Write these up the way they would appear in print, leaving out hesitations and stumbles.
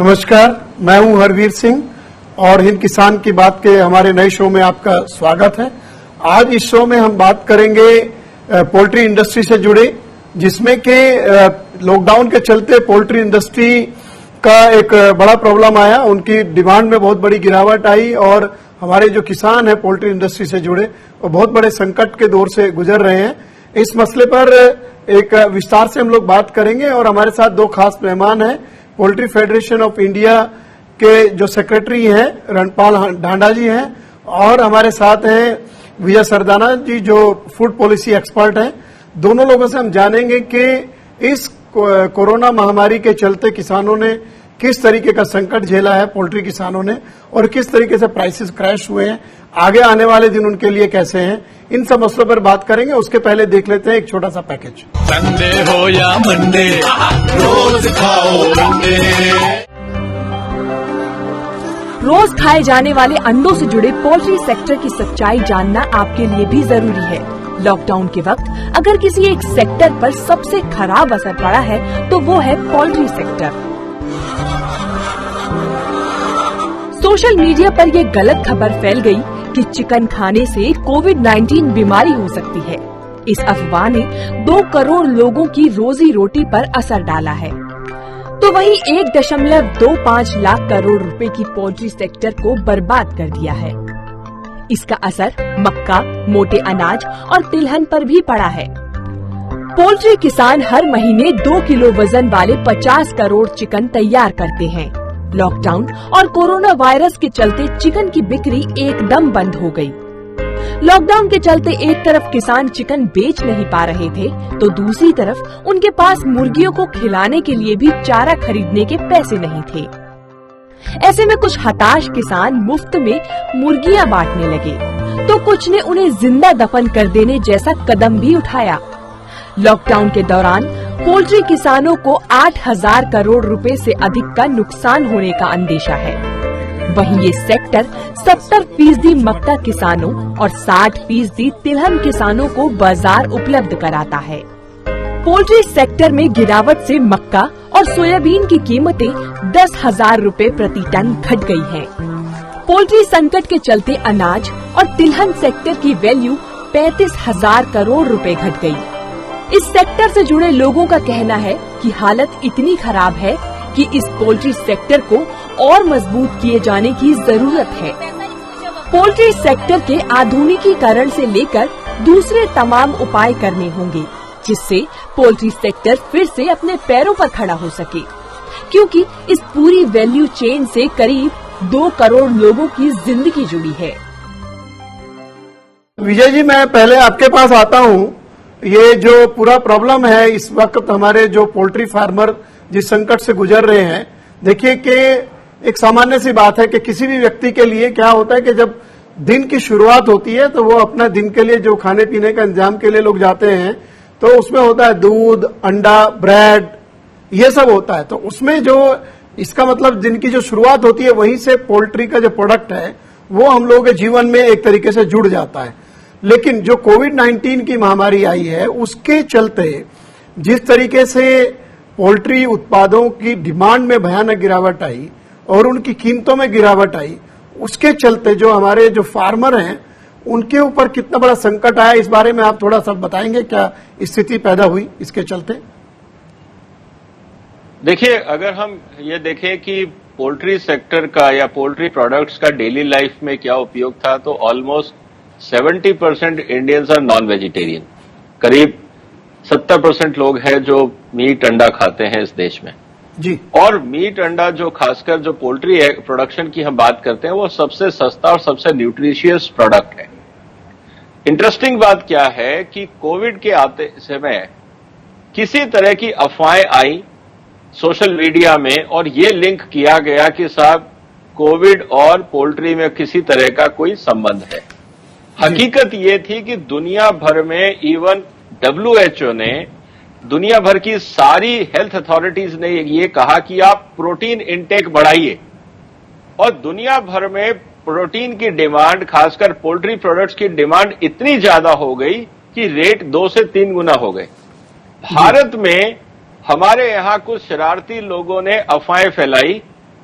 नमस्कार, मैं हूं हरवीर सिंह और हिंद किसान की बात के हमारे नए शो में आपका स्वागत है। आज इस शो में हम बात करेंगे पोल्ट्री इंडस्ट्री से जुड़े, जिसमें कि लॉकडाउन के चलते पोल्ट्री इंडस्ट्री का एक बड़ा प्रॉब्लम आया, उनकी डिमांड में बहुत बड़ी गिरावट आई और हमारे जो किसान हैं पोल्ट्री इंडस्ट्री से जुड़े वो बहुत बड़े संकट के दौर से गुजर रहे हैं। इस मसले पर एक विस्तार से हम लोग बात करेंगे और हमारे साथ दो खास मेहमान हैं। पोल्ट्री फेडरेशन ऑफ इंडिया के जो सेक्रेटरी हैं रणपाल ढांडा जी हैं और हमारे साथ हैं विजय सरदाना जी जो फूड पॉलिसी एक्सपर्ट हैं। दोनों लोगों से हम जानेंगे कि इस कोरोना महामारी के चलते किसानों ने किस तरीके का संकट झेला है, पोल्ट्री किसानों ने, और किस तरीके से प्राइसेस क्रैश हुए हैं, आगे आने वाले दिन उनके लिए कैसे हैं, इन सब मसलों पर बात करेंगे। उसके पहले देख लेते हैं एक छोटा सा पैकेज। संडे हो या मंडे, रोज खाओ अंडे। रोज खाए जाने वाले अंडों से जुड़े पोल्ट्री सेक्टर की सच्चाई जानना आपके लिए भी जरूरी है। लॉकडाउन के वक्त अगर किसी एक सेक्टर पर सबसे खराब असर पड़ा है तो वो है पोल्ट्री सेक्टर। सोशल मीडिया पर यह गलत खबर फैल गई कि चिकन खाने से कोविड-19 बीमारी हो सकती है। इस अफवाह ने 2 करोड़ लोगों की रोजी रोटी पर असर डाला है। तो वहीं 1.25 लाख करोड़ रुपए की पोल्ट्री सेक्टर को बर्बाद कर दिया है। इसका असर मक्का, मोटे अनाज और तिलहन पर भी पड़ा है। पोल्ट्री किसान हर महीने 2 किलो वजन वाले 50 करोड़ चिकन तैयार करते हैं। लॉकडाउन और कोरोना वायरस के चलते चिकन की बिक्री एकदम बंद हो गई। लॉकडाउन के चलते एक तरफ किसान चिकन बेच नहीं पा रहे थे तो दूसरी तरफ उनके पास मुर्गियों को खिलाने के लिए भी चारा खरीदने के पैसे नहीं थे। ऐसे में कुछ हताश किसान मुफ्त में मुर्गियां बांटने लगे तो कुछ ने उन्हें जिंदा दफन कर देने जैसा कदम भी उठाया। लॉकडाउन के दौरान पोल्ट्री किसानों को 8,000 करोड़ रुपए से अधिक का नुकसान होने का अंदेशा है। वहीं ये सेक्टर 70% मक्का किसानों और 60% तिलहन किसानों को बाजार उपलब्ध कराता है। पोल्ट्री सेक्टर में गिरावट से मक्का और सोयाबीन की कीमतें 10,000 रुपए प्रति टन घट गई हैं। पोल्ट्री संकट के चलते अनाज और तिलहन सेक्टर की वैल्यू 35,000 करोड़ रुपए घट गई। इस सेक्टर से जुड़े लोगों का कहना है कि हालत इतनी खराब है कि इस पोल्ट्री सेक्टर को और मजबूत किए जाने की जरूरत है। पोल्ट्री सेक्टर के आधुनिकीकरण से लेकर दूसरे तमाम उपाय करने होंगे जिससे पोल्ट्री सेक्टर फिर से अपने पैरों पर खड़ा हो सके, क्योंकि इस पूरी वैल्यू चेन से करीब 2 करोड़ लोगों की जिंदगी जुड़ी है। विजय जी, मैं पहले आपके पास आता हूं। ये जो पूरा प्रॉब्लम है इस वक्त हमारे जो पोल्ट्री फार्मर जिस संकट से गुजर रहे हैं, देखिए कि एक सामान्य सी बात है कि किसी भी व्यक्ति के लिए क्या होता है कि जब दिन की शुरुआत होती है तो वो अपना दिन के लिए जो खाने पीने का इंतजाम के लिए लोग जाते हैं तो उसमें होता है दूध, अंडा, ब्रेड, ये सब होता है। तो उसमें जो इसका मतलब दिन की जो शुरुआत होती है वहीं से पोल्ट्री का जो प्रोडक्ट है वो हम लोगों के जीवन में एक तरीके से जुड़ जाता है। लेकिन जो कोविड-19 की महामारी आई है उसके चलते जिस तरीके से पोल्ट्री उत्पादों की डिमांड में भयानक गिरावट आई और उनकी कीमतों में गिरावट आई, उसके चलते जो हमारे जो फार्मर हैं उनके ऊपर कितना बड़ा संकट आया, इस बारे में आप थोड़ा सा बताएंगे? क्या स्थिति पैदा हुई इसके चलते? देखिए, अगर हम ये देखें कि पोल्ट्री सेक्टर का या पोल्ट्री प्रोडक्ट्स का डेली लाइफ में क्या उपयोग था, तो almost 70% Indians are non vegetarian. करीब 70% लोग हैं जो मीट अंडा खाते हैं इस देश में जी। और मीट अंडा जो खासकर जो पोल्ट्री प्रोडक्शन की हम बात करते हैं वो सबसे सस्ता और सबसे न्यूट्रिशियस प्रोडक्ट है। इंटरेस्टिंग बात क्या है कि कोविड के आते समय किसी तरह की अफवाहें आई सोशल मीडिया में और ये लिंक किया गया कि साहब कोविड और पोल्ट्री में किसी तरह का कोई संबंध है। हकीकत ये थी कि दुनिया भर में इवन WHO ने, दुनिया भर की सारी हेल्थ अथॉरिटीज ने ये कहा कि आप प्रोटीन इंटेक बढ़ाइए, और दुनिया भर में प्रोटीन की डिमांड, खासकर पोल्ट्री प्रोडक्ट्स की डिमांड इतनी ज्यादा हो गई कि रेट 2 से 3 गुना हो गए। भारत में हमारे यहां कुछ शरारती लोगों ने अफवाहें फैलाई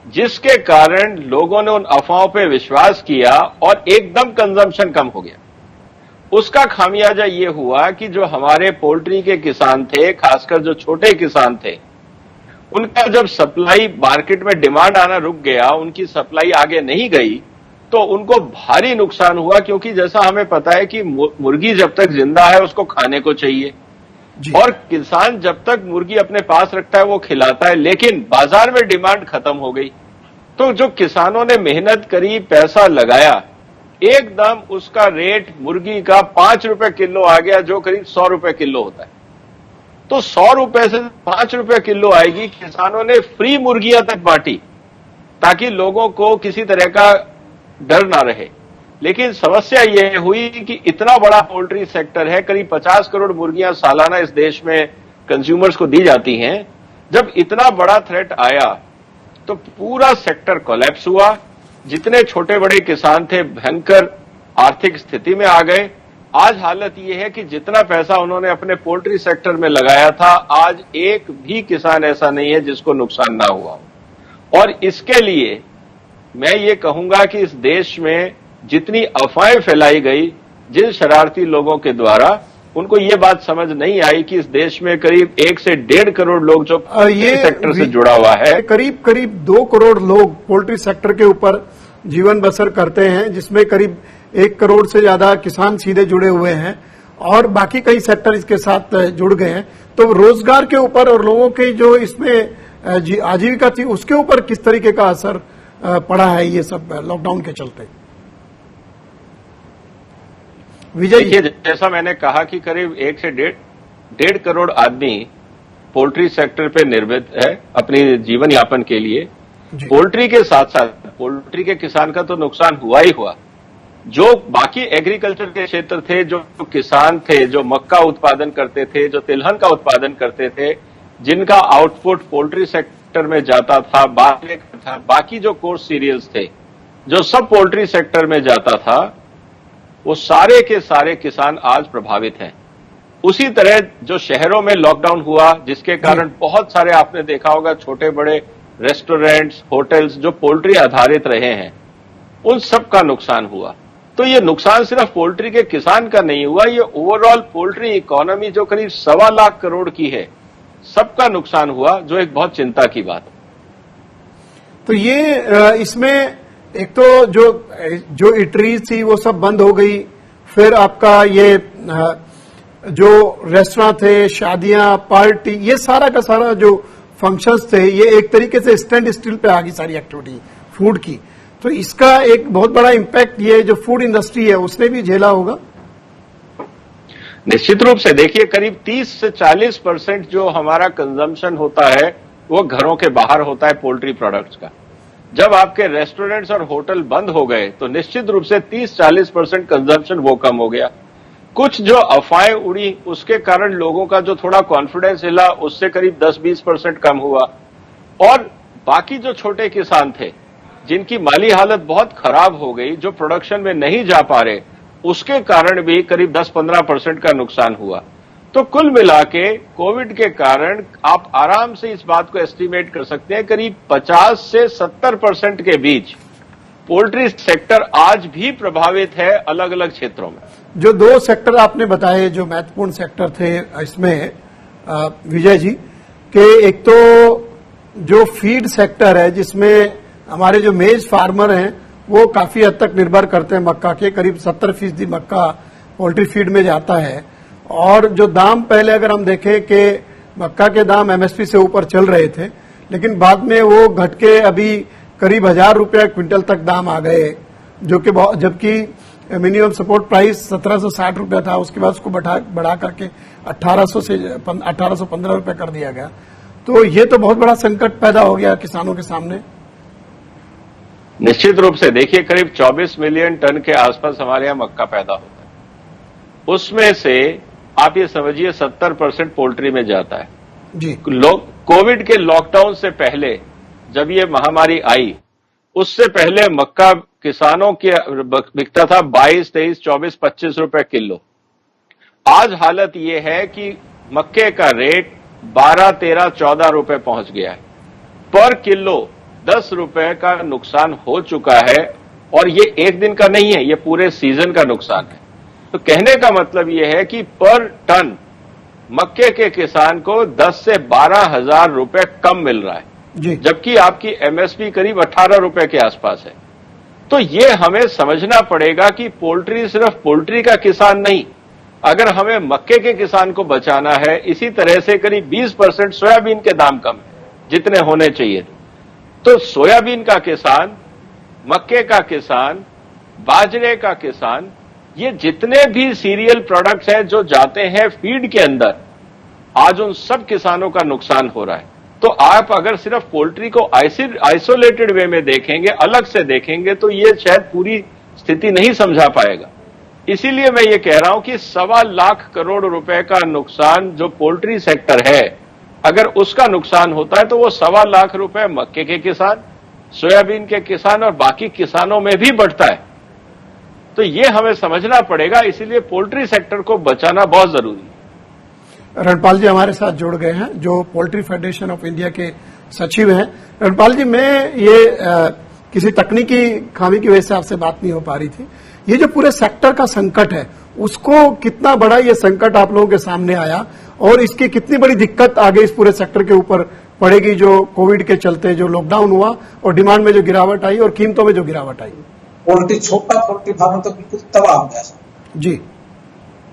जिसके कारण लोगों ने उन अफवाहों पे विश्वास किया और एकदम कंजम्पशन कम हो गया। उसका खामियाजा ये हुआ कि जो हमारे पोल्ट्री के किसान थे, खासकर जो छोटे किसान थे, उनका जब सप्लाई मार्केट में डिमांड आना रुक गया, उनकी सप्लाई आगे नहीं गई, तो उनको भारी नुकसान हुआ। क्योंकि जैसा हमें पता है कि मुर्गी जब तक जिंदा है उसको खाने को चाहिए, और किसान जब तक मुर्गी अपने पास रखता है वो खिलाता है, लेकिन बाजार में डिमांड खत्म हो गई। तो जो किसानों ने मेहनत करी, पैसा लगाया, एकदम उसका रेट मुर्गी का 5 रुपए किलो आ गया, जो करीब 100 रुपए किलो होता है। तो 100 रुपए से 5 रुपए किलो आएगी। किसानों ने फ्री मुर्गियां तक बांटी ताकि लोगों को किसी तरह का डर ना रहे। लेकिन समस्या यह हुई कि इतना बड़ा पोल्ट्री सेक्टर है, करीब 50 करोड़ मुर्गियां सालाना इस देश में कंज्यूमर्स को दी जाती हैं। जब इतना बड़ा थ्रेट आया तो पूरा सेक्टर कोलैप्स हुआ। जितने छोटे बड़े किसान थे भयंकर आर्थिक स्थिति में आ गए। आज हालत यह है कि जितना पैसा उन्होंने अपने पोल्ट्री सेक्टर में लगाया था, आज एक भी किसान ऐसा नहीं है जिसको नुकसान ना हुआ हो। और इसके लिए मैं ये कहूंगा कि इस देश में जितनी अफवाहें फैलाई गई जिन शरारती लोगों के द्वारा, उनको ये बात समझ नहीं आई कि इस देश में करीब 1 से 1.5 करोड़ लोग जो पोल्ट्री सेक्टर से जुड़ा हुआ है, करीब 2 करोड़ लोग पोल्ट्री सेक्टर के ऊपर जीवन बसर करते हैं, जिसमें करीब 1 करोड़ से ज्यादा किसान सीधे जुड़े हुए हैं और बाकी कई सेक्टर इसके साथ जुड़ गए हैं। तो रोजगार के ऊपर और लोगों के जो इसमें आजीविका थी उसके ऊपर किस तरीके का असर पड़ा है ये सब लॉकडाउन के चलते? विजय, जैसा मैंने कहा कि करीब 1 से 1.5 करोड़ आदमी पोल्ट्री सेक्टर पे निर्भर है अपनी जीवन यापन के लिए। पोल्ट्री के साथ साथ पोल्ट्री के किसान का तो नुकसान हुआ ही हुआ। जो बाकी एग्रीकल्चर के क्षेत्र थे, जो किसान थे, जो मक्का उत्पादन करते थे, जो तिलहन का उत्पादन करते थे, जिनका आउटपुट पोल्ट्री सेक्टर में जाता था, बाकी जो कोर्स सीरियल्स थे, जो सब पोल्ट्री सेक्टर में जाता था, वो सारे के सारे किसान आज प्रभावित हैं। उसी तरह जो शहरों में लॉकडाउन हुआ, जिसके कारण बहुत सारे आपने देखा होगा छोटे बड़े रेस्टोरेंट्स, होटल्स जो पोल्ट्री आधारित रहे हैं, उन सब का नुकसान हुआ। तो ये नुकसान सिर्फ पोल्ट्री के किसान का नहीं हुआ, ये ओवरऑल पोल्ट्री इकोनॉमी जो करीब 1.25 लाख करोड़ की है, सबका नुकसान हुआ, जो एक बहुत चिंता की बात है। तो ये इसमें एक तो जो इटरीज थी वो सब बंद हो गई, फिर आपका ये जो रेस्टोरेंट थे, शादियां, पार्टी, ये सारा का सारा जो फंक्शंस थे, ये एक तरीके से स्टैंड स्टिल पे आ गई सारी एक्टिविटी फूड की। तो इसका एक बहुत बड़ा इम्पैक्ट ये जो फूड इंडस्ट्री है उसने भी झेला होगा। निश्चित रूप से देखिए, करीब 30 से 40% जो हमारा कंजम्पशन होता है वो घरों के बाहर होता है पोल्ट्री प्रोडक्ट्स का। जब आपके रेस्टोरेंट्स और होटल बंद हो गए तो निश्चित रूप से 30-40% कंजम्पशन वो कम हो गया। कुछ जो अफवाहें उड़ी उसके कारण लोगों का जो थोड़ा कॉन्फिडेंस हिला, उससे करीब 10-20% कम हुआ। और बाकी जो छोटे किसान थे जिनकी माली हालत बहुत खराब हो गई, जो प्रोडक्शन में नहीं जा पा रहे, उसके कारण भी करीब 10-15% का नुकसान हुआ। तो कुल मिला के कोविड के कारण आप आराम से इस बात को एस्टिमेट कर सकते हैं, करीब 50 से 70% के बीच पोल्ट्री सेक्टर आज भी प्रभावित है अलग अलग क्षेत्रों में। जो 2 सेक्टर आपने बताए जो महत्वपूर्ण सेक्टर थे इसमें विजय जी, के एक तो जो फीड सेक्टर है, जिसमें हमारे जो मेज फार्मर हैं वो काफी हद तक निर्भर करते हैं मक्का के, करीब 70% मक्का पोल्ट्री फीड में जाता है। और जो दाम पहले अगर हम देखें कि मक्का के दाम एमएसपी से ऊपर चल रहे थे, लेकिन बाद में वो घट के अभी करीब 1000 रुपया क्विंटल तक दाम आ गए, जो कि जबकि मिनिमम सपोर्ट प्राइस 1760 रुपया था, उसके बाद उसको बढ़ा करके 1815 रुपया कर दिया गया। तो ये तो बहुत बड़ा संकट पैदा हो गया किसानों के सामने। निश्चित रूप से देखिए, करीब 24 मिलियन टन के आसपास हमारे यहाँ मक्का पैदा होता है। उसमें से आप ये समझिए 70% पोल्ट्री में जाता है जी। कोविड के लॉकडाउन से पहले जब ये महामारी आई, उससे पहले मक्का किसानों के बिकता था 22, 23, 24, 25 रुपए किलो। आज हालत ये है कि मक्के का रेट 12, 13, 14 रुपए पहुंच गया है पर किलो। 10 रुपए का नुकसान हो चुका है, और ये एक दिन का नहीं है, ये पूरे सीजन का नुकसान है। तो कहने का मतलब ये है कि पर टन मक्के के किसान को 10 से 12 हजार रुपए कम मिल रहा है जी। जबकि आपकी एमएसपी करीब 18 रुपए के आसपास है। तो ये हमें समझना पड़ेगा कि पोल्ट्री सिर्फ पोल्ट्री का किसान नहीं, अगर हमें मक्के के किसान को बचाना है, इसी तरह से करीब 20% सोयाबीन के दाम कम है जितने होने चाहिए। तो सोयाबीन का किसान, मक्के का किसान, बाजरे का किसान, ये जितने भी सीरियल प्रोडक्ट्स हैं जो जाते हैं फीड के अंदर, आज उन सब किसानों का नुकसान हो रहा है। तो आप अगर सिर्फ पोल्ट्री को आइसोलेटेड वे में देखेंगे, अलग से देखेंगे, तो ये शायद पूरी स्थिति नहीं समझा पाएगा। इसीलिए मैं ये कह रहा हूं कि 1.25 लाख करोड़ रुपए का नुकसान जो पोल्ट्री सेक्टर है, अगर उसका नुकसान होता है तो वो 1.25 लाख रुपए मक्के के किसान, सोयाबीन के किसान और बाकी किसानों में भी बढ़ता है। तो ये हमें समझना पड़ेगा, इसीलिए पोल्ट्री सेक्टर को बचाना बहुत जरूरी है। रणपाल जी हमारे साथ जुड़ गए हैं, जो पोल्ट्री फेडरेशन ऑफ इंडिया के सचिव हैं। रणपाल जी, मैं ये किसी तकनीकी खामी की वजह से आपसे बात नहीं हो पा रही थी। ये जो पूरे सेक्टर का संकट है, उसको कितना बड़ा ये संकट आप लोगों के सामने आया और इसकी कितनी बड़ी दिक्कत आगे इस पूरे सेक्टर के ऊपर पड़ेगी, जो कोविड के चलते जो लॉकडाउन हुआ और डिमांड में जो गिरावट आई और कीमतों में जो गिरावट आई? पोल्ट्री, छोटा पोल्ट्री फार्म तो बिल्कुल तबाह हो गया जी।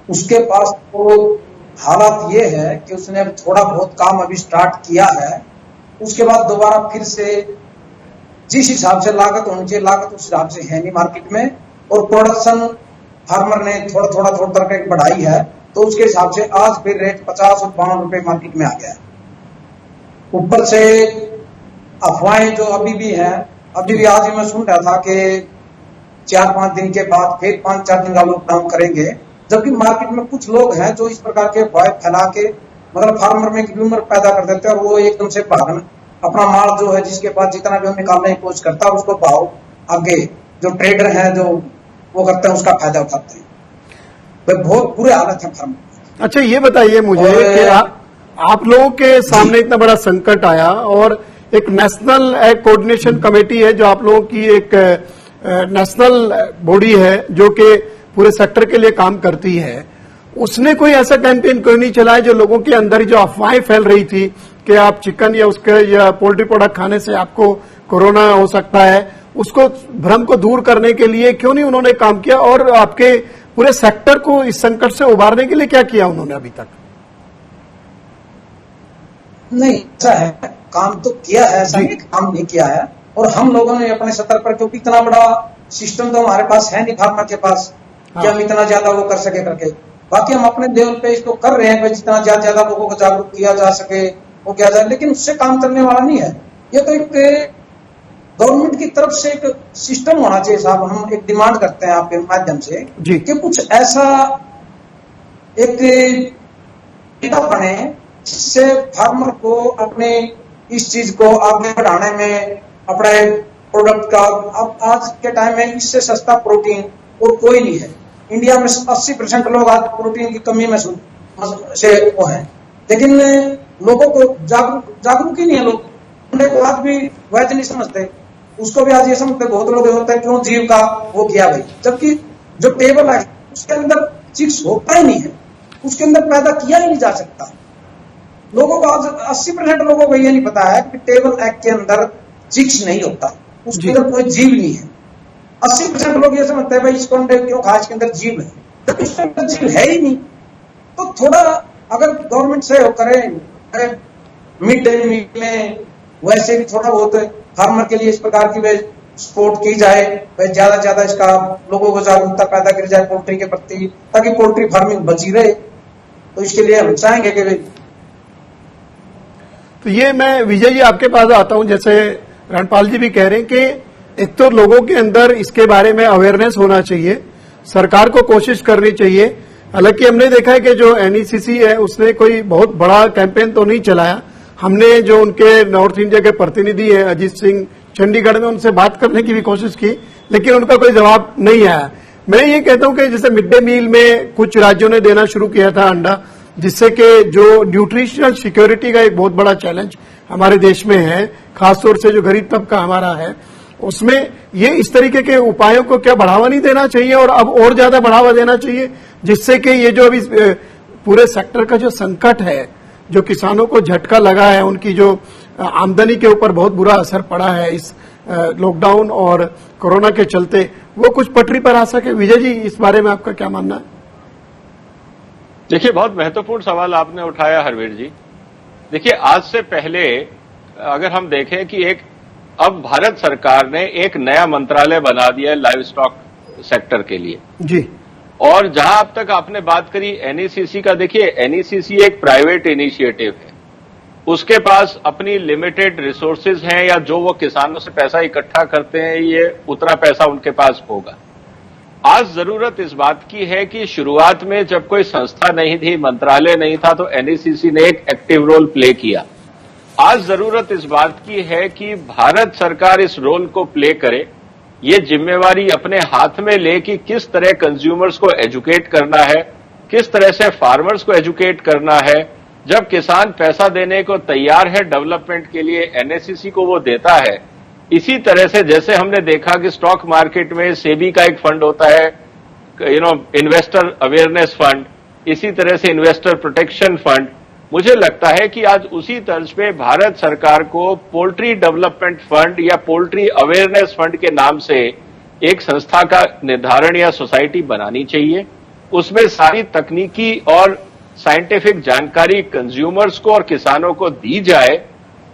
उसके पास तो हालात ये है कि उसने अब थोड़ा बहुत काम अभी स्टार्ट किया है, उसके बाद दोबारा फिर से जिस हिसाब से लागत होनी चाहिए, लागत उस हिसाब से है नहीं मार्केट में, और प्रोडक्शन फार्मर ने थोड़ा थोड़ा करके बढ़ाई है, तो उसके हिसाब से आज फिर रेट 50 और 52 रुपए मार्केट में आ गया है। ऊपर से अफवाहें जो अभी भी हैं, अभी भी आज ही मैं सुन रहा था कि 4-5 दिन के बाद फिर 5-4 दिन का लॉकडाउन करेंगे, जबकि मार्केट में कुछ लोग हैं जो इस प्रकार के अफवाहें फैला के मतलब फार्मर में र्यूमर पैदा कर देते हैं, और वो एकदम से भागन अपना माल जो है जिसके पास जितना भी निकालने की कोशिश करता है उसको भाव आगे जो ट्रेडर हैं जो वो करते हैं उसका फायदा उठाते हैं। बहुत बुरे हालत है फार्मर। अच्छा, ये बताइए मुझे कि आप लोगों के सामने इतना बड़ा संकट आया और एक नेशनल कोऑर्डिनेशन कमेटी है जो आप लोगों की एक नेशनल बॉडी है जो कि पूरे सेक्टर के लिए काम करती है, उसने कोई ऐसा कैंपेन क्यों नहीं चलाया जो लोगों के अंदर जो अफवाहें फैल रही थी कि आप चिकन या उसके या पोल्ट्री प्रोडक्ट खाने से आपको कोरोना हो सकता है, उसको भ्रम को दूर करने के लिए क्यों नहीं उन्होंने काम किया? और आपके पूरे सेक्टर को इस संकट से उबारने के लिए क्या किया उन्होंने अभी तक? नहीं, अच्छा है, काम तो किया है, ऐसा नहीं काम नहीं किया है। और हम लोगों ने अपने स्तर पर, क्योंकि इतना बड़ा सिस्टम तो हमारे पास है नहीं फार्मर के पास कि हम इतना ज्यादा वो कर सके करके, बाकी हम अपने लेवल पे इसको कर रहे हैं, जितना ज्यादा लोगों को जागरूक किया जा सके वो किया जाए, लेकिन उससे काम करने वाला नहीं है। ये तो एक गवर्नमेंट की तरफ से एक सिस्टम होना चाहिए साहब। हम एक डिमांड करते हैं आपके माध्यम से कि कुछ ऐसा एक बने जिससे फार्मर को अपने इस चीज को आगे बढ़ाने में, अपने प्रोडक्ट का, अब आज के टाइम में इससे सस्ता प्रोटीन और कोई नहीं है। इंडिया में 80% लोग आज प्रोटीन की कमी में से वो है, लेकिन लोगों को जागरूक ही नहीं है। लोग को आज भी वैध नहीं समझते, उसको भी आज ये समझते बहुत लोग होते हैं क्यों जीव का वो किया भाई, जबकि जो टेबल है उसके अंदर चिक्स होता ही नहीं है, उसके अंदर पैदा किया ही नहीं जा सकता। लोगों को आज 80% लोगों को ये नहीं पता है कि टेबल एग के अंदर चिक्स नहीं होता, उसके अंदर कोई जीव नहीं है। 80% लोग ये समझते हैं भाई इसको अंडे क्यों खा, इसके अंदर जीव है, तो इसके अंदर जीव है ही नहीं। तो थोड़ा अगर गवर्नमेंट से करे मिड डे मील में वैसे भी थोड़ा बहुत फार्मर के लिए इस प्रकार की सपोर्ट की जाए, ज्यादा से ज्यादा इसका लोगों को जागरूकता पैदा की जाए पोल्ट्री के प्रति, ताकि पोल्ट्री फार्मिंग बची रहे। तो इसके लिए हम चाहेंगे कि तो ये मैं विजय जी आपके पास आता हूं, जैसे रणपाल जी भी कह रहे हैं कि एक तो लोगों के अंदर इसके बारे में अवेयरनेस होना चाहिए, सरकार को कोशिश करनी चाहिए। हालांकि हमने देखा है कि जो एनईसीसी है उसने कोई बहुत बड़ा कैंपेन तो नहीं चलाया। हमने जो उनके नॉर्थ इंडिया के प्रतिनिधि है अजीत सिंह चंडीगढ़ में, उनसे बात करने की भी कोशिश की, लेकिन उनका कोई जवाब नहीं आया। मैं ये कहता हूं कि जैसे मिड डे मील में कुछ राज्यों ने देना शुरू किया था अंडा, जिससे कि जो न्यूट्रिशनल सिक्योरिटी का एक बहुत बड़ा चैलेंज हमारे देश में है, खासतौर से जो गरीब तबका हमारा है, उसमें ये इस तरीके के उपायों को क्या बढ़ावा नहीं देना चाहिए और अब और ज्यादा बढ़ावा देना चाहिए, जिससे कि ये जो अभी पूरे सेक्टर का जो संकट है, जो किसानों को झटका लगा है, उनकी जो आमदनी के ऊपर बहुत बुरा असर पड़ा है इस लॉकडाउन और कोरोना के चलते, वो कुछ पटरी पर आ सके। विजय जी, इस बारे में आपका क्या मानना है? देखिए, बहुत महत्वपूर्ण सवाल आपने उठाया हरवीर जी। देखिए, आज से पहले अगर हम देखें कि अब भारत सरकार ने एक नया मंत्रालय बना दिया है लाइव स्टॉक सेक्टर के लिए जी, और जहां अब तक आपने बात करी एनईसीसी का, देखिए एनईसीसी एक प्राइवेट इनिशिएटिव है, उसके पास अपनी लिमिटेड रिसोर्सेज हैं, या जो वो किसानों से पैसा इकट्ठा करते हैं ये उतना पैसा उनके पास होगा। आज जरूरत इस बात की है कि शुरुआत में जब कोई संस्था नहीं थी, मंत्रालय नहीं था, तो एनईसीसी ने एक एक्टिव रोल प्ले किया। आज जरूरत इस बात की है कि भारत सरकार इस रोल को प्ले करे, ये जिम्मेवारी अपने हाथ में ले कि किस तरह कंज्यूमर्स को एजुकेट करना है, किस तरह से फार्मर्स को एजुकेट करना है। जब किसान पैसा देने को तैयार है डेवलपमेंट के लिए, एनएससीसी को वो देता है। इसी तरह से जैसे हमने देखा कि स्टॉक मार्केट में सेबी का एक फंड होता है, इन्वेस्टर अवेयरनेस फंड, इसी तरह से इन्वेस्टर प्रोटेक्शन फंड, मुझे लगता है कि आज उसी तर्ज पे भारत सरकार को पोल्ट्री डेवलपमेंट फंड या पोल्ट्री अवेयरनेस फंड के नाम से एक संस्था का निर्धारण या सोसाइटी बनानी चाहिए। उसमें सारी तकनीकी और साइंटिफिक जानकारी कंज्यूमर्स को और किसानों को दी जाए,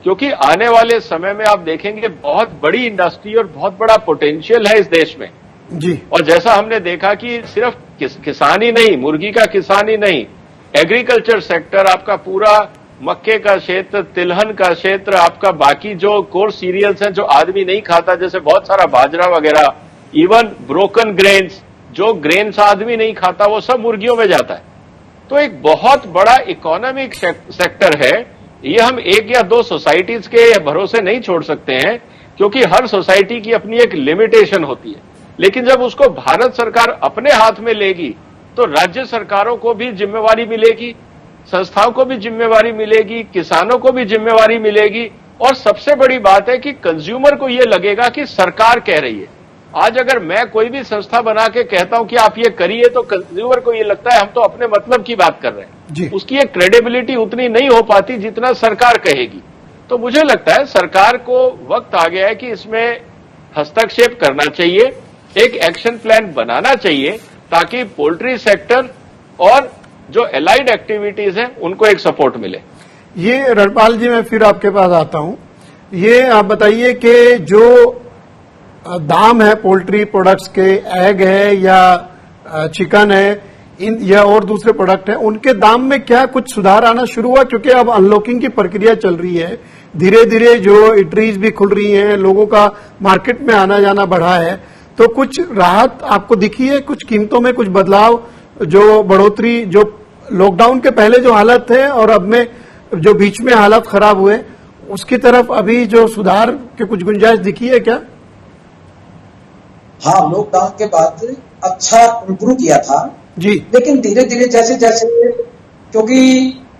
क्योंकि आने वाले समय में आप देखेंगे बहुत बड़ी इंडस्ट्री और बहुत बड़ा पोटेंशियल है इस देश में जी। और जैसा हमने देखा कि सिर्फ किसान ही नहीं, मुर्गी का किसान ही नहीं, एग्रीकल्चर सेक्टर, आपका पूरा मक्के का क्षेत्र, तिलहन का क्षेत्र, आपका बाकी जो कोर सीरियल्स हैं जो आदमी नहीं खाता, जैसे बहुत सारा बाजरा वगैरह, इवन ब्रोकन ग्रेन्स, जो ग्रेन्स आदमी नहीं खाता, वो सब मुर्गियों में जाता है। तो एक बहुत बड़ा इकोनॉमिक सेक्टर है। ये हम एक या दो सोसाइटीज के भरोसे नहीं छोड़ सकते हैं, क्योंकि हर सोसाइटी की अपनी एक लिमिटेशन होती है। लेकिन जब उसको भारत सरकार अपने हाथ में लेगी तो राज्य सरकारों को भी जिम्मेवारी मिलेगी, संस्थाओं को भी जिम्मेवारी मिलेगी, किसानों को भी जिम्मेवारी मिलेगी, और सबसे बड़ी बात है कि कंज्यूमर को यह लगेगा कि सरकार कह रही है। आज अगर मैं कोई भी संस्था बना के कहता हूं कि आप ये करिए, तो कंज्यूमर को ये लगता है हम तो अपने मतलब की बात कर रहे हैं। उसकी एक क्रेडिबिलिटी उतनी नहीं हो पाती जितना सरकार कहेगी। तो मुझे लगता है सरकार को वक्त आ गया है कि इसमें हस्तक्षेप करना चाहिए, एक एक्शन प्लान बनाना चाहिए, ताकि पोल्ट्री सेक्टर और जो एलाइड एक्टिविटीज हैं उनको एक सपोर्ट मिले। ये रणपाल जी, मैं फिर आपके पास आता हूं। ये आप बताइए कि जो दाम है पोल्ट्री प्रोडक्ट्स के, एग है या चिकन है, इन या और दूसरे प्रोडक्ट है, उनके दाम में क्या कुछ सुधार आना शुरू हुआ? क्योंकि अब अनलॉकिंग की प्रक्रिया चल रही है, धीरे धीरे जो इटरीज भी खुल रही हैं, लोगों का मार्केट में आना जाना बढ़ा है, तो कुछ राहत आपको दिखी है? कुछ कीमतों में कुछ बदलाव, जो बढ़ोतरी, जो लॉकडाउन के पहले जो हालत थे और अब में जो बीच में हालत खराब हुए, उसकी तरफ अभी जो सुधार की कुछ गुंजाइश दिखी है क्या? हाँ, लॉकडाउन के बाद अच्छा इम्प्रूव किया था जी, लेकिन धीरे धीरे जैसे जैसे, क्योंकि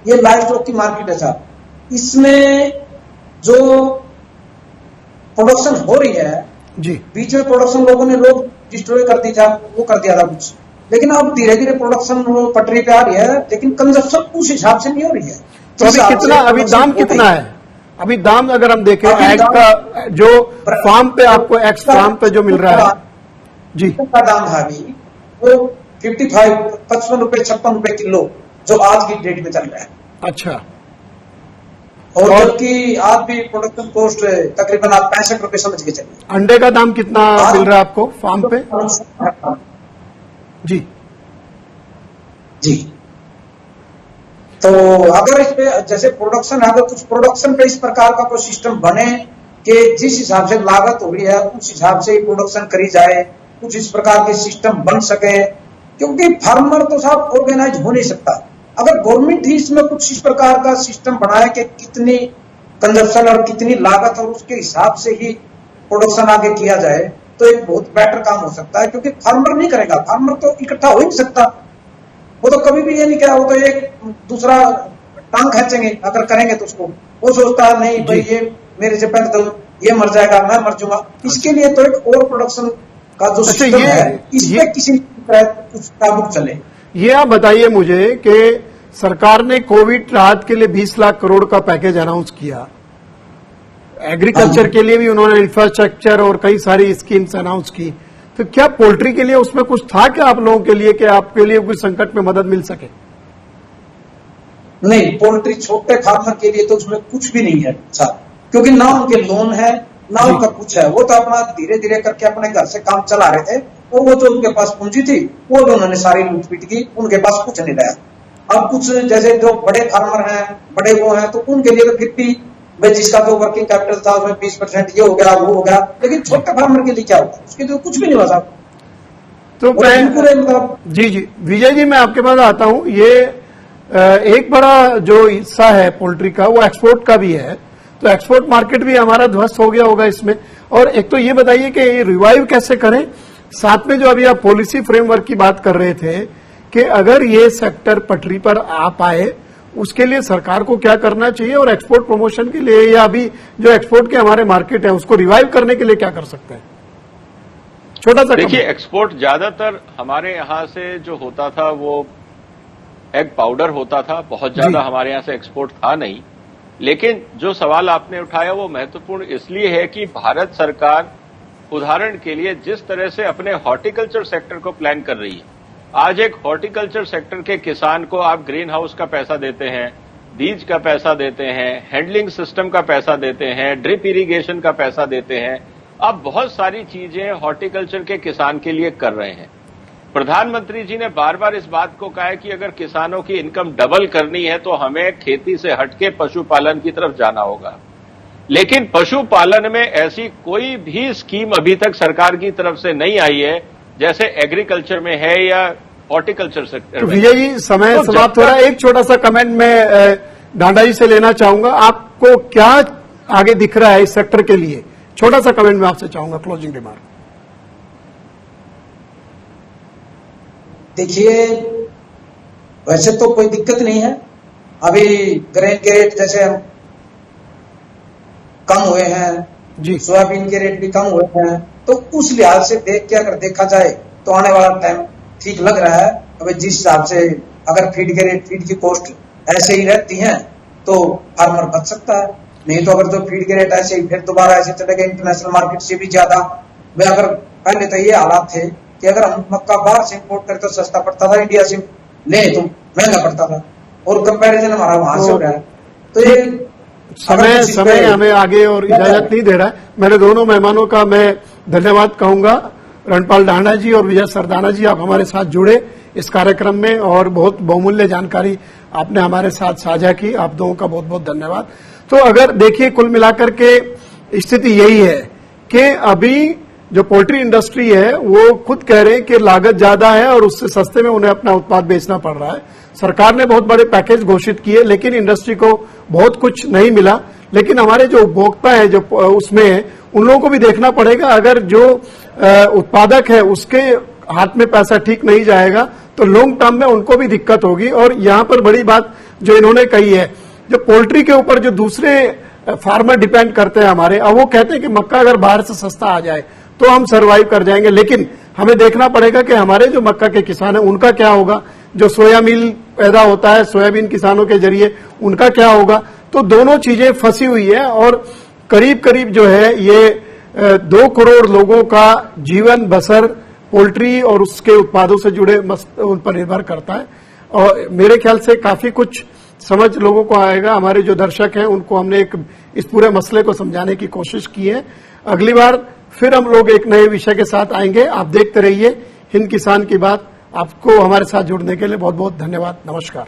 ये लाइव स्टॉक की मार्केट है साहब, इसमें जो प्रोडक्शन हो रही है जी, बीच में प्रोडक्शन लोग डिस्ट्रॉय कर दी था, वो कर दिया था कुछ, लेकिन अब धीरे धीरे प्रोडक्शन पटरी पे आ रही है, लेकिन कंजप्शन उस हिसाब से नहीं हो रही है। तो अभी कितना, अभी दाम कितना है? अभी दाम अगर हम देखें एग का, जो फार्म पे आपको एक्स फार्म पे जो मिल रहा है जी, का दाम है अभी वो 55 रुपए 56 रुपए किलो, जो आज की डेट में चल रहा है। अच्छा, और जबकि आज भी प्रोडक्शन कॉस्ट तकरीबन आप 65 रुपए समझ के चलिए। अंडे का दाम कितना मिल रहा है आपको फार्म पे? जी जी, तो अगर इस पे जैसे प्रोडक्शन है, अगर कुछ प्रोडक्शन पे इस प्रकार का कोई सिस्टम बने कि जिस हिसाब से लागत हो रही है उस हिसाब से ही प्रोडक्शन करी जाए, कुछ इस प्रकार के सिस्टम बन सके, क्योंकि फार्मर तो साहब ऑर्गेनाइज हो नहीं सकता। अगर गवर्नमेंट ही इसमें कुछ इस प्रकार का सिस्टम बनाए कि कितनी कंजप्शन और कितनी लागत और उसके हिसाब से ही प्रोडक्शन आगे किया जाए, तो एक बहुत बेटर काम हो सकता है, क्योंकि फार्मर नहीं करेगा, फार्मर तो इकट्ठा हो ही नहीं सकता। वो तो कभी भी ये नहीं कहा, वो तो एक दूसरा टांग खींचेंगे अगर करेंगे तो उसको। वो सोचता है नहीं भाई ये मेरे से पहले तो ये मर जाएगा, मैं मर जाऊंगा। इसके लिए तो एक ओवर प्रोडक्शन का जो सिस्टम है, इसमें किसी तरह कुछ काबू चले। ये आप बताइए मुझे कि सरकार ने कोविड राहत के लिए 20 लाख करोड़ का पैकेज अनाउंस किया, एग्रीकल्चर के लिए भी उन्होंने इंफ्रास्ट्रक्चर और कई सारी स्कीम्स अनाउंस की, तो क्या पोल्ट्री के लिए उसमें कुछ था क्या आप लोगों के लिए कि आपके लिए कोई संकट में मदद मिल सके? नहीं, पोल्ट्री छोटे फार्मर के लिए तो उसमें कुछ भी नहीं है सर, क्योंकि ना उनके लोन है ना उनका कुछ है। वो तो अपना धीरे धीरे करके अपने घर से काम चला रहे थे, और वो जो उनके पास पूंजी थी वो उन्होंने सारी लूट पीट की, उनके पास कुछ नहीं रहा। अब कुछ जैसे जो बड़े फार्मर हैं, बड़े वो हैं, तो उनके लिए तो फिर भी भाई जिसका जो वर्किंग कैपिटल था उसमें 20% ये हो गया वो हो गया, लेकिन छोटे फार्मर के लिए क्या होगा? उसके लिए कुछ भी नहीं हुआ साहब। तो मैं जी विजय जी मैं आपके पास आता हूं। ये एक बड़ा जो हिस्सा है पोल्ट्री का वो एक्सपोर्ट का भी है, तो एक्सपोर्ट मार्केट भी हमारा ध्वस्त हो गया होगा इसमें। और एक तो ये बताइए कि ये रिवाइव कैसे करें, साथ में जो अभी आप पॉलिसी फ्रेमवर्क की बात कर रहे थे कि अगर ये सेक्टर पटरी पर आ पाए उसके लिए सरकार को क्या करना चाहिए, और एक्सपोर्ट प्रमोशन के लिए या अभी जो एक्सपोर्ट के हमारे मार्केट है उसको रिवाइव करने के लिए क्या कर सकते हैं? छोटा सा देखिए, एक्सपोर्ट ज्यादातर हमारे यहां से जो होता था वो एग पाउडर होता था, बहुत ज्यादा हमारे यहां से एक्सपोर्ट था नहीं। लेकिन जो सवाल आपने उठाया वो महत्वपूर्ण इसलिए है कि भारत सरकार उदाहरण के लिए जिस तरह से अपने हॉर्टिकल्चर सेक्टर को प्लान कर रही है, आज एक हॉर्टिकल्चर सेक्टर के किसान को आप ग्रीन हाउस का पैसा देते हैं, बीज का पैसा देते हैं, हैंडलिंग सिस्टम का पैसा देते हैं, ड्रिप इरिगेशन का पैसा देते हैं, आप बहुत सारी चीजें हॉर्टिकल्चर के किसान के लिए कर रहे हैं। प्रधानमंत्री जी ने बार बार इस बात को कहा है कि अगर किसानों की इनकम डबल करनी है तो हमें खेती से हटके पशुपालन की तरफ जाना होगा। लेकिन पशुपालन में ऐसी कोई भी स्कीम अभी तक सरकार की तरफ से नहीं आई है जैसे एग्रीकल्चर में है या हॉर्टिकल्चर सेक्टर तो में। विजय जी समय तो समाप्त हो रहा है, एक छोटा सा कमेंट मैं डांडा जी से लेना चाहूंगा, आपको क्या आगे दिख रहा है इस सेक्टर के लिए? छोटा सा कमेंट मैं आपसे चाहूंगा, क्लोजिंग रिमार्क। देखिए, वैसे तो कोई दिक्कत नहीं है, अभी ग्रेन के रेट जैसे कम हुए हैं जी, सोयाबीन के रेट भी कम हुए हैं, तो उस लिहाज से देख के अगर देखा जाए तो आने वाला टाइम ठीक लग रहा है। अभी जिस हिसाब से अगर फीड के रेट, फीड की कॉस्ट ऐसे ही रहती है तो फार्मर बच सकता है, नहीं तो अगर जो फीड के रेट ऐसे ही फिर दोबारा ऐसे चले गए इंटरनेशनल मार्केट से भी ज्यादा। वे अगर पहले तो ये हालात थे कि अगर हम मक्का बाहर से इंपोर्ट करें तो सस्ता पड़ता था, इंडिया से ले तो महंगा पड़ता था, और कंपैरिजन हमारा वहां से हो रहा है। तो ये समय हमें आगे और इजाजत नहीं दे रहा है। मेरे दोनों मेहमानों का मैं धन्यवाद कहूंगा, रणपाल डांडा जी और विजय सरदाना जी, आप हमारे साथ जुड़े इस कार्यक्रम में और बहुत बहुमूल्य जानकारी आपने हमारे साथ साझा की। आप दोनों का बहुत बहुत धन्यवाद। तो अगर देखिए कुल मिलाकर के स्थिति यही है कि अभी जो पोल्ट्री इंडस्ट्री है वो खुद कह रहे हैं कि लागत ज्यादा है और उससे सस्ते में उन्हें अपना उत्पाद बेचना पड़ रहा है। सरकार ने बहुत बड़े पैकेज घोषित किए लेकिन इंडस्ट्री को बहुत कुछ नहीं मिला। लेकिन हमारे जो उपभोक्ता है जो उसमें उन लोगों को भी देखना पड़ेगा, अगर जो उत्पादक है उसके हाथ में पैसा ठीक नहीं जाएगा तो लॉन्ग टर्म में उनको भी दिक्कत होगी। और यहां पर बड़ी बात जो इन्होंने कही है, जो पोल्ट्री के ऊपर जो दूसरे फार्मर डिपेंड करते हैं हमारे, अब वो कहते हैं कि मक्का अगर बाहर से सस्ता आ जाए तो हम सरवाइव कर जाएंगे, लेकिन हमें देखना पड़ेगा कि हमारे जो मक्का के किसान है उनका क्या होगा, जो सोया मिल पैदा होता है सोयाबीन किसानों के जरिए उनका क्या होगा। तो दोनों चीजें फंसी हुई है और करीब करीब जो है ये 2 करोड़ लोगों का जीवन बसर पोल्ट्री और उसके उत्पादों से जुड़े उन पर निर्भर करता है। और मेरे ख्याल से काफी कुछ समझ लोगों को आएगा। हमारे जो दर्शक हैं उनको हमने इस पूरे मसले को समझाने की कोशिश की है। अगली बार फिर हम लोग एक नए विषय के साथ आएंगे। आप देखते रहिए हिंद किसान की बात। आपको हमारे साथ जुड़ने के लिए बहुत बहुत धन्यवाद। नमस्कार।